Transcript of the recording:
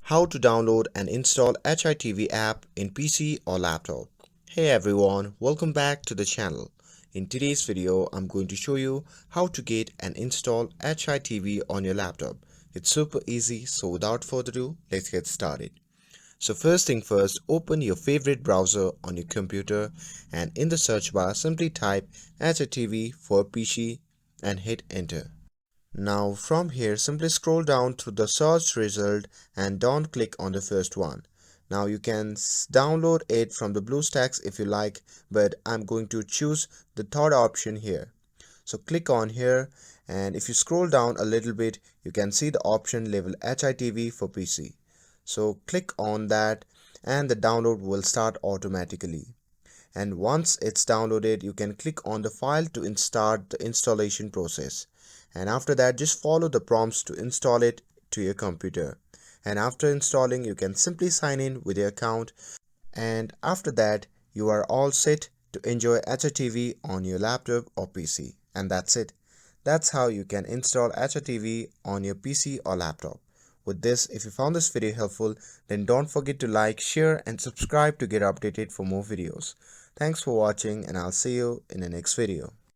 How to download and install Hitv app in PC or laptop. Hey everyone, welcome back to the channel. In today's video, I'm going to show you how to get and install Hitv on your laptop. It's super easy, so without further ado, let's get started. So first thing first, open your favorite browser on your computer and in the search bar simply type Hitv for PC and hit enter. Now from here simply scroll down to the search result and don't click on the first one. Now you can download it from the BlueStacks if you like, but I'm going to choose the third option here. So click on here, and if you scroll down a little bit you can see the option labeled Hitv for PC. So click on that and the download will start automatically. And once it's downloaded you can click on the file to start the installation process, and after that just follow the prompts to install it to your computer. And after installing you can simply sign in with your account, and after that you are all set to enjoy HTV on your laptop or PC. And that's it. That's how you can install HTV on your PC or laptop. With this, if you found this video helpful, then don't forget to like, share and subscribe to get updated for more videos. Thanks for watching and I'll see you in the next video.